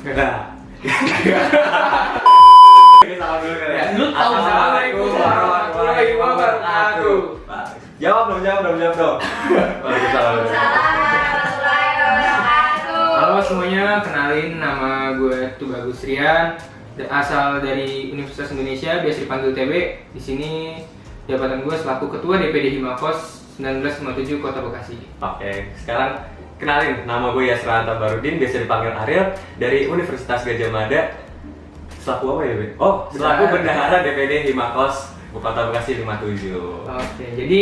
Nah. Salam dulu kali ya. Lu tahu Assalamualaikum warahmatullahi wabarakatuh. Jawab dong. Waalaikumsalam. Halo semuanya, kenalin nama gue Tubagus Rian, asal dari Universitas Indonesia, biasa dipanggil TB. Di sini jabatan gue selaku Ketua DPD Himakos 1957 Kota Bekasi. Oke, sekarang kenalin, nama gue Yasranta Barudin, biasa dipanggil Ariel, dari Universitas Gadjah Mada. Selaku apa ya, Be? Oh, selaku Bendahara DPD Himakos Kota Bekasi 57. Oke, jadi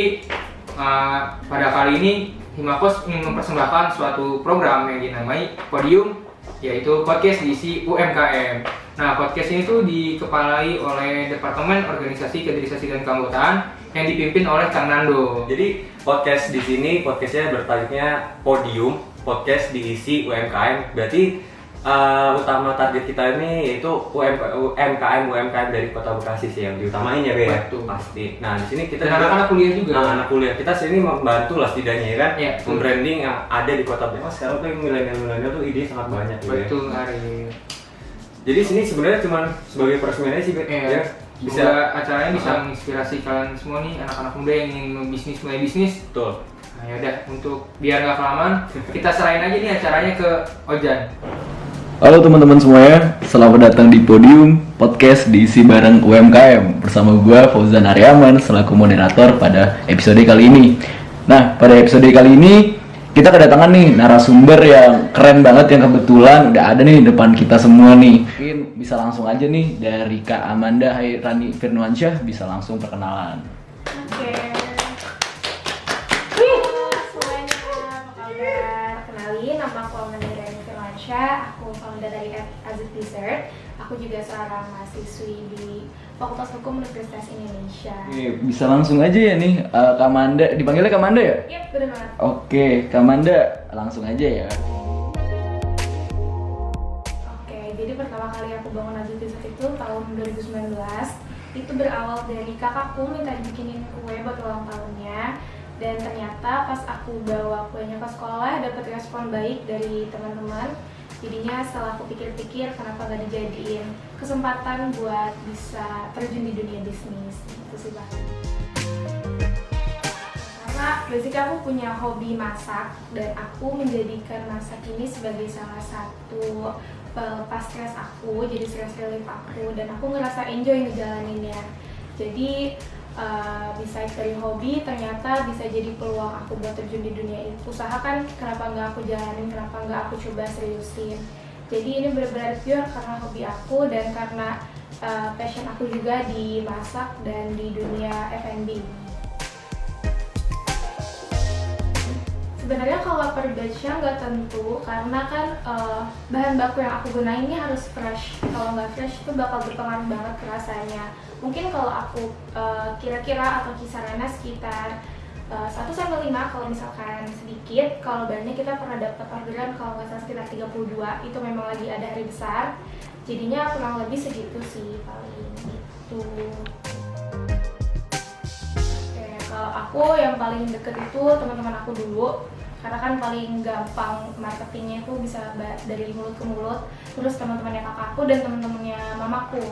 pada kali ini Himakos ingin mempersembahkan suatu program yang dinamai Podium, yaitu podcast diisi UMKM. Nah, podcast ini tuh dikepalai oleh Departemen Organisasi, Kaderisasi dan Keanggotaan yang dipimpin oleh Kang Nando. Jadi podcast di sini, podcastnya bertajuknya Podium, podcast diisi UMKM. Berarti utama target kita ini yaitu UMKM dari Kota Bekasi sih yang diutamain ya, Be. Betul. Pasti. Nah, di sini kita Dan anak-anak kuliah juga. anak kuliah kita sini membantu lah setidaknya ya kan, Iya, membranding yang ada di Kota Bekasi. Sekarang tuh milenial tuh ide sangat banyak ya. Betul, Ari. Jadi sini sebenarnya cuma sebagai peresmiannya sih, Be. Iya. Ya. Bisa acaranya bisa menginspirasi kalian semua nih, anak-anak muda yang ingin mulai bisnis. Betul. Nah, yaudah, untuk biar nggak kelamaan, kita serahin aja nih acaranya ke Ojan. Halo teman-teman semuanya, selamat datang di Podium Podcast diisi bareng UMKM bersama gua Fauzan Aryaman selaku moderator pada episode kali ini. Nah, pada episode kali ini kita kedatangan nih narasumber yang keren banget yang kebetulan udah ada nih di depan kita semua nih. Mungkin bisa langsung aja nih dari Kak Amanda Hairani Firmansyah bisa langsung perkenalan. Oke. Halo semuanya, apa kabar? Kenalin, nama aku Amanda Hairani Firmansyah. Aku founder dari Azit Dessert. Aku juga seorang mahasiswi di Fakultas Hukum Universitas Indonesia. Oke, bisa langsung aja ya nih, Kak Amanda, dipanggilnya Kak Amanda ya? Yap, bener banget. Oke, Kak Amanda langsung aja ya. Oke, jadi pertama kali aku bangun Azit Dessert itu tahun 2019. Itu berawal dari kakakku minta bikinin kue buat ulang tahunnya. Dan ternyata pas aku bawa kuenya ke sekolah dapet respon baik dari teman-teman. Jadinya setelah aku pikir-pikir kenapa gak dijadiin kesempatan buat bisa terjun di dunia bisnis. Itu sih, Pak. Karena basically aku punya hobi masak dan aku menjadikan masak ini sebagai salah satu pelepas stres aku, jadi stress relief aku, dan aku ngerasa enjoy ngejalaninnya. Jadi besides dari hobi, ternyata bisa jadi peluang aku buat terjun di dunia usaha kan, kenapa nggak aku jalanin, kenapa nggak aku coba seriusin. Jadi ini benar-benar pure karena hobi aku dan karena passion aku juga di masak dan di dunia F&B. Sebenarnya kalau per batch-nya nggak tentu, karena kan bahan baku yang aku gunain ini harus fresh. Kalau nggak fresh itu bakal berpengaruh banget ke rasanya. Mungkin kalau aku kira-kira atau kisarannya sekitar 1-5 kalau misalkan sedikit. Kalau bahannya kita pernah dapat orderan kalau nggak salah sekitar 32, itu memang lagi ada hari besar. Jadinya kurang lebih segitu sih paling gitu. Kalau aku yang paling deket itu teman-teman aku dulu, karena kan paling gampang marketingnya itu bisa dari mulut ke mulut. Terus teman-temannya kakakku dan teman-temannya mamaku.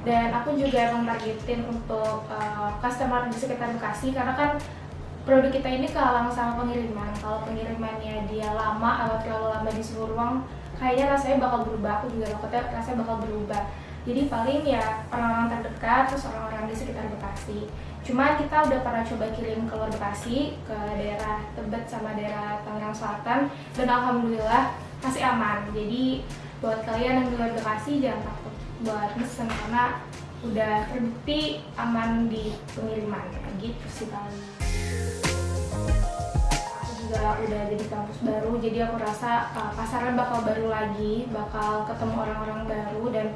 Dan aku juga emang targetin untuk customer di sekitar Bekasi, karena kan produk kita ini kehalang sama pengiriman. Kalau pengirimannya dia lama atau terlalu lama di suhu ruang, kayaknya rasanya bakal berubah. Aku juga takutnya rasanya bakal berubah. Jadi paling ya orang-orang terdekat, terus orang-orang di sekitar Bekasi. Cuma kita udah pernah coba kirim keluar Bekasi, ke daerah Tebet sama daerah Tangerang Selatan, dan alhamdulillah masih aman. Jadi buat kalian yang di luar Bekasi jangan takut buat mesen, karena udah terbukti aman di pengiriman. Gitu sih paling. Aku juga udah jadi kampus baru, jadi aku rasa pasarnya bakal baru lagi, bakal ketemu orang-orang baru, dan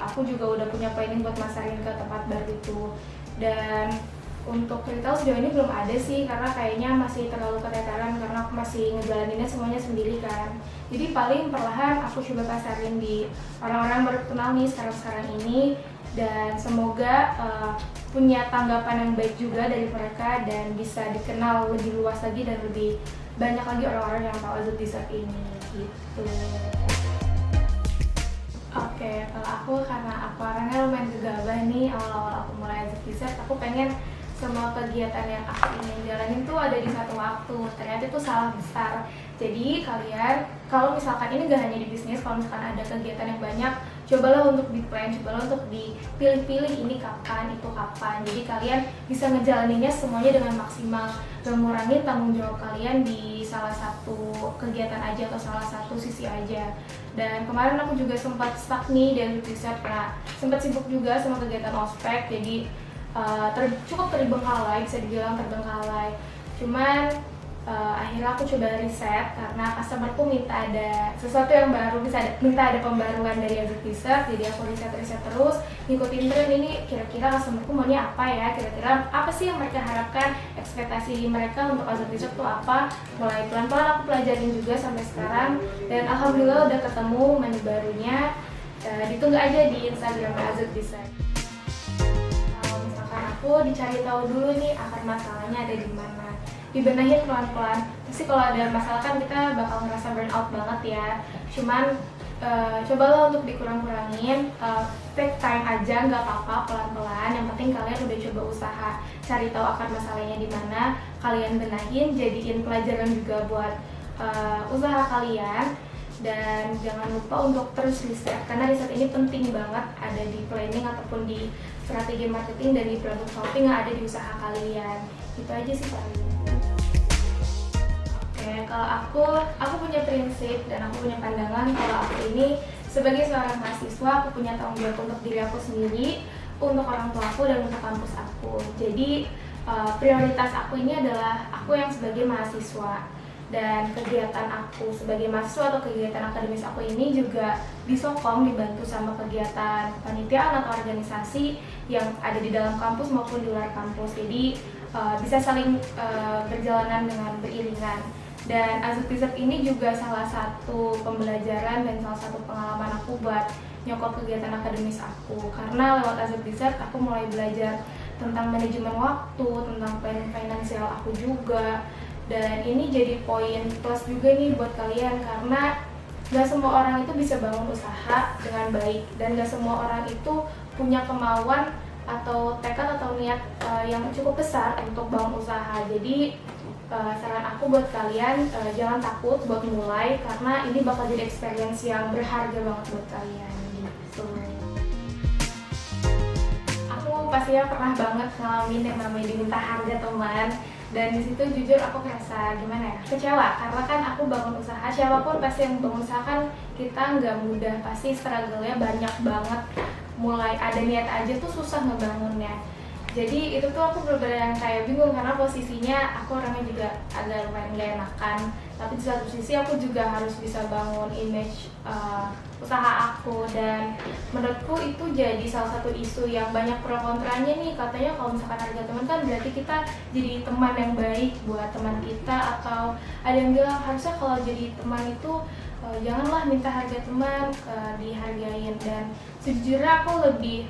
aku juga udah punya planning buat masarin ke tempat baru itu. Dan untuk retail sejauh ini belum ada sih, karena kayaknya masih terlalu keteteran karena aku masih ngejalaninnya semuanya sendiri kan. Jadi paling perlahan aku coba pasarin di orang-orang baru kenal nih sekarang ini, dan semoga punya tanggapan yang baik juga dari mereka dan bisa dikenal lebih luas lagi dan lebih banyak lagi orang-orang yang tahu Azit Dessert ini gitu. aku karena aku orangnya lumayan gegabah nih, awal-awal aku mulai Azuk Dessert, aku pengen semua kegiatan yang aku ingin jalanin tuh ada di satu waktu. Ternyata itu salah besar. Jadi kalian, kalau misalkan ini gak hanya di bisnis, kalau misalkan ada kegiatan yang banyak, cobalah untuk di-plan, cobalah untuk dipilih-pilih ini kapan, itu kapan. Jadi kalian bisa ngejalaninnya semuanya dengan maksimal, gak ngurangin tanggung jawab kalian di salah satu kegiatan aja atau salah satu sisi aja. Dan kemarin aku juga sempat stuck nih di Azuk Dessert karena sempat sibuk juga sama kegiatan ospek, jadi cukup terbengkalai, bisa dibilang terbengkalai. Cuman akhirnya aku coba riset karena customerku minta ada sesuatu yang baru, minta ada pembaruan dari Azuk Dessert. Jadi aku riset terus, ngikutin tren ini kira-kira customerku maunya apa ya, kira-kira apa sih yang mereka harapkan, ekspektasi mereka untuk Azuk Dessert tuh apa. Mulai pelan-pelan aku pelajarin juga sampai sekarang, dan alhamdulillah udah ketemu menu barunya. Ditunggu aja di Instagram Azuk Dessert. Kalau misalkan aku dicari tahu dulu nih akar masalahnya ada di mana, dibenahin pelan-pelan. Pasti kalau ada masalah kan kita bakal ngerasa burn out banget ya. Cuman cobalah untuk dikurang-kurangin, take time aja, nggak apa-apa, pelan-pelan. Yang penting kalian udah coba usaha, cari tahu akar masalahnya di mana, kalian benahin, jadiin pelajaran juga buat usaha kalian. Dan jangan lupa untuk terus riset, karena riset ini penting banget, ada di planning ataupun di strategi marketing dan di problem solving yang ada di usaha kalian. Itu aja sih paling. Kalau aku punya prinsip dan aku punya pandangan kalau aku ini sebagai seorang mahasiswa, aku punya tanggung jawab untuk diri aku sendiri, untuk orang tua aku dan untuk kampus aku. Jadi prioritas aku ini adalah aku yang sebagai mahasiswa, dan kegiatan aku sebagai mahasiswa atau kegiatan akademis aku ini juga disokong, dibantu sama kegiatan panitiaan atau organisasi yang ada di dalam kampus maupun di luar kampus. Jadi bisa saling berjalanan dengan beriringan. Dan Azuk Dessert ini juga salah satu pembelajaran dan salah satu pengalaman aku buat nyokot kegiatan akademis aku. Karena lewat Azuk Dessert aku mulai belajar tentang manajemen waktu, tentang planning finansial aku juga. Dan ini jadi poin plus juga nih buat kalian, karena gak semua orang itu bisa bangun usaha dengan baik, dan gak semua orang itu punya kemauan atau tekad atau niat yang cukup besar untuk bangun usaha. Jadi saran aku buat kalian, jangan takut buat mulai, karena ini bakal jadi experience yang berharga banget buat kalian gitu. Aku pastinya pernah banget ngalamin yang namanya diminta harga teman, dan disitu jujur aku ngerasa gimana ya, kecewa, karena kan aku bangun usaha, siapapun pasti yang bangun usaha kan kita nggak mudah, pasti struggle-nya banyak banget. Mulai ada niat aja tuh susah ngebangunnya. Jadi itu tuh aku bener-bener yang kayak bingung, karena posisinya aku orangnya juga agak lumayan gak enakan. Tapi di satu sisi aku juga harus bisa bangun image usaha aku, dan menurutku itu jadi salah satu isu yang banyak pro kontranya nih. Katanya kalau misalkan harga teman kan berarti kita jadi teman yang baik buat teman kita, atau ada yang bilang harusnya kalau jadi teman itu janganlah minta harga teman, dihargain. Dan sejujurnya aku lebih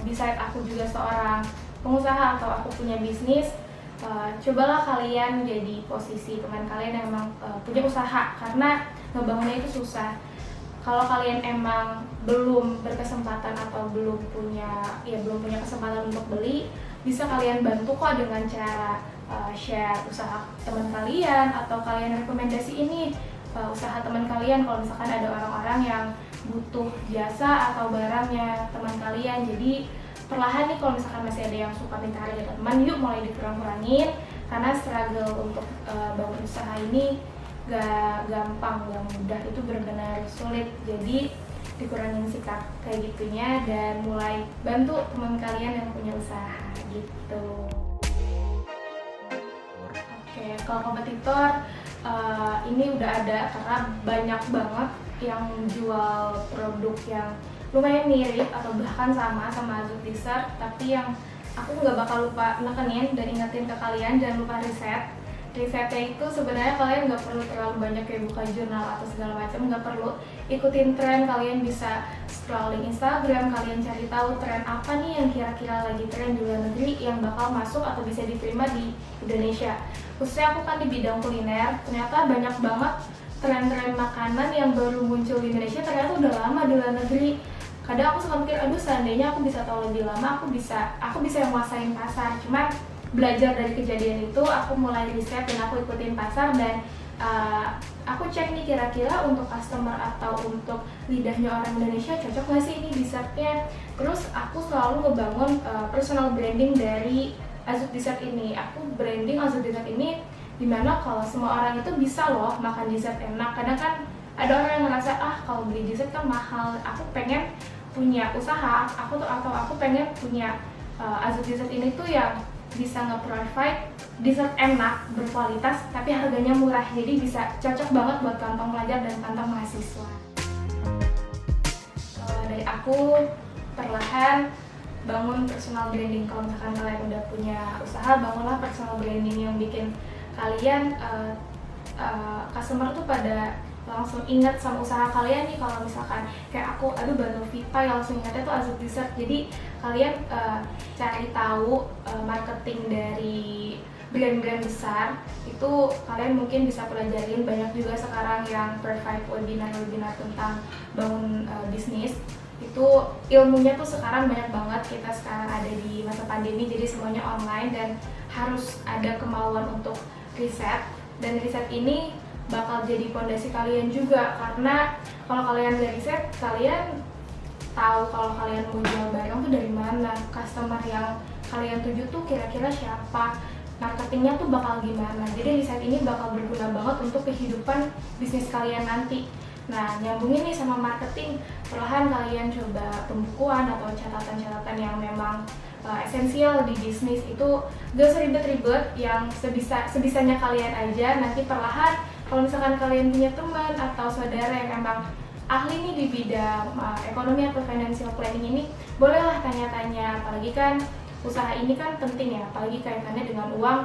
beside aku juga seorang pengusaha atau aku punya bisnis, cobalah kalian jadi posisi teman kalian yang emang punya usaha, karena ngebangunnya itu susah. Kalau kalian emang belum berkesempatan atau belum punya kesempatan untuk beli, bisa kalian bantu kok dengan cara share usaha teman kalian, atau kalian rekomendasi ini usaha teman kalian kalau misalkan ada orang-orang yang butuh jasa atau barangnya teman kalian. Jadi perlahan nih, kalau misalkan masih ada yang suka minta harga teman, yuk mulai dikurang-kurangin, karena struggle untuk bangun usaha ini gak gampang, gak mudah, itu benar-benar sulit. Jadi dikurangin sikap kayak gitunya dan mulai bantu teman kalian yang punya usaha gitu. Oke, kalau kompetitor ini udah ada, karena banyak banget yang jual produk yang lumayan mirip atau bahkan sama Azuk Dessert, tapi yang aku nggak bakal lupa nekenin dan ingetin ke kalian, jangan lupa riset. Risetnya itu sebenarnya kalian nggak perlu terlalu banyak kayak buka jurnal atau segala macam, nggak perlu ikutin tren. Kalian bisa scrolling Instagram, kalian cari tahu tren apa nih yang kira-kira lagi tren di luar negeri yang bakal masuk atau bisa diterima di Indonesia. Khususnya aku kan di bidang kuliner, ternyata banyak banget tren-tren makanan yang baru muncul di Indonesia ternyata udah lama di luar negeri. kadang aku suka mikir, aduh seandainya aku bisa tahu lebih lama, aku bisa yang nguasain pasar. Cuman belajar dari kejadian itu, aku mulai riset dan aku ikutin pasar, dan aku cek nih kira-kira untuk customer atau untuk lidahnya orang Indonesia cocok nggak sih ini dessertnya. Terus aku selalu ngebangun personal branding dari Azut Dessert ini. Aku branding Azut Dessert ini dimana kalau semua orang itu bisa loh makan dessert enak. Kadang kan ada orang yang ngerasa kalau beli dessert kan mahal. Aku pengen punya usaha, atau aku pengen punya Azut Dessert ini tuh yang bisa nge-provide dessert enak, berkualitas, tapi harganya murah. Jadi bisa cocok banget buat kantong pelajar dan kantong mahasiswa. Kalau dari aku, perlahan bangun personal branding. Kalau misalkan kalian udah punya usaha, bangunlah personal branding yang bikin kalian customer tuh pada langsung ingat sama usaha kalian nih. Kalau misalkan kayak aku, aduh Banovita, yang langsung ingatnya tuh Azut Dessert. Jadi kalian cari tahu marketing dari brand-brand besar itu, kalian mungkin bisa pelajarin. Banyak juga sekarang yang provide webinar tentang bangun bisnis. Itu ilmunya tuh sekarang banyak banget. Kita sekarang ada di masa pandemi, jadi semuanya online dan harus ada kemauan untuk riset. Dan riset ini bakal jadi fondasi kalian juga, karena kalau kalian gak riset, kalian tahu kalau kalian mau jual barang tuh dari mana, customer yang kalian tuju tuh kira-kira siapa, marketingnya tuh bakal gimana. Jadi riset ini bakal berguna banget untuk kehidupan bisnis kalian nanti. Nah, nyambungin nih sama marketing, perlahan kalian coba pembukuan atau catatan-catatan yang memang esensial di bisnis. Itu gak usah ribet-ribet, yang sebisanya kalian aja. Nanti perlahan kalau misalkan kalian punya teman atau saudara yang emang ahli nih di bidang ekonomi atau financial planning ini, bolehlah tanya-tanya. Apalagi kan usaha ini kan penting ya, apalagi kaitannya dengan uang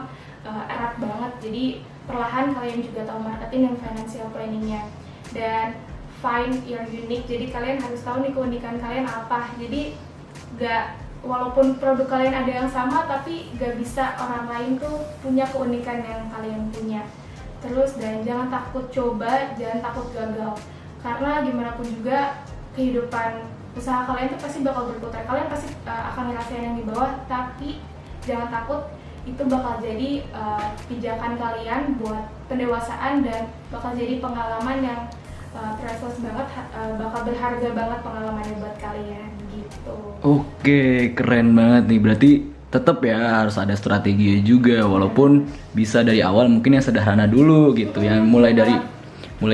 erat banget. Jadi perlahan kalian juga tahu marketing dan financial planningnya. Dan find your unique, jadi kalian harus tahu nih keunikan kalian apa. Jadi walaupun produk kalian ada yang sama, tapi gak bisa orang lain tuh punya keunikan yang kalian punya. Terus, dan jangan takut coba, jangan takut gagal, karena gimana pun juga kehidupan usaha kalian tuh pasti bakal berputar. Kalian pasti akan ngerasain yang di bawah, tapi jangan takut, itu bakal jadi pijakan kalian buat pendewasaan dan bakal jadi pengalaman yang priceless banget, bakal berharga banget pengalamannya buat kalian gitu. Oke, keren banget nih. Berarti tetap ya harus ada strategi juga, walaupun bisa dari awal mungkin yang sederhana dulu gitu, yang mulai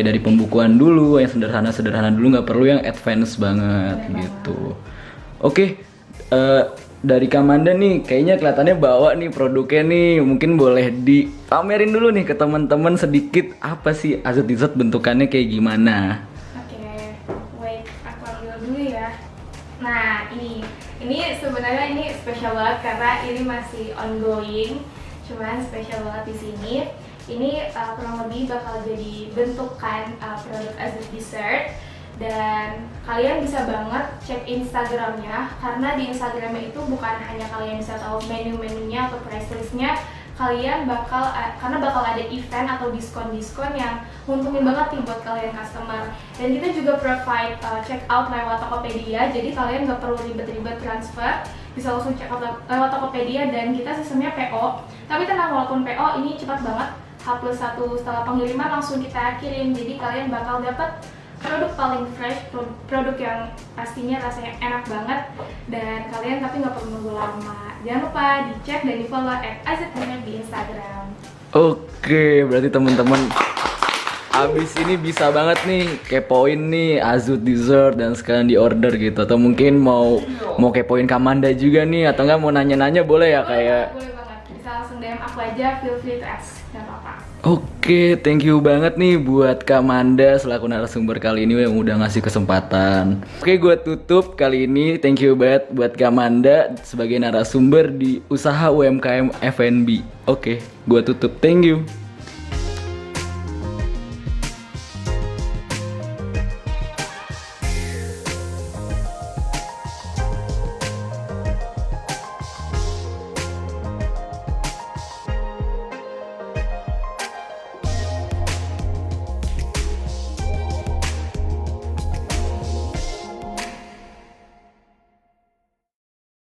dari pembukuan dulu, yang sederhana dulu, nggak perlu yang advance banget gitu. Oke, dari Kamanda nih kayaknya kelihatannya bawa nih produknya nih, mungkin boleh dipamerin dulu nih ke teman-teman sedikit, apa sih Azut Dessert bentukannya kayak gimana? Oke, wait, aku ambil dulu ya. Nah, ini sebenarnya ini spesial banget karena ini masih ongoing, cuman spesial banget di sini. Ini kurang lebih bakal jadi bentukan produk Azut Dessert, dan kalian bisa banget cek Instagramnya, karena di Instagramnya itu bukan hanya kalian bisa tahu menu-menunya atau price listnya, kalian karena bakal ada event atau diskon-diskon yang nguntungin banget nih buat kalian customer. Dan kita juga provide check out lewat Tokopedia, jadi kalian gak perlu ribet-ribet transfer, bisa langsung check out lewat Tokopedia. Dan kita sistemnya PO, tapi tenang, walaupun PO ini cepat banget, H+1 setelah pengiriman langsung kita kirim. Jadi kalian bakal dapat produk paling fresh, produk yang pastinya rasanya enak banget, dan kalian tapi nggak perlu nunggu lama. Jangan lupa dicek dan di follow @azutdessert di Instagram. Oke, berarti teman-teman abis ini bisa banget nih kepoin nih Azut Dessert dan sekalian di order gitu, atau mungkin mau kepoin Kamanda juga nih, atau nggak mau nanya-nanya boleh ya kayak. Boleh banget, bisa langsung DM aku aja, feel free to ask, nggak apa-apa. Oke, thank you banget nih buat Kamanda selaku narasumber kali ini yang udah ngasih kesempatan. Oke, gue tutup kali ini. Thank you banget buat Kamanda sebagai narasumber di usaha UMKM F&B. Oke, gue tutup. Thank you.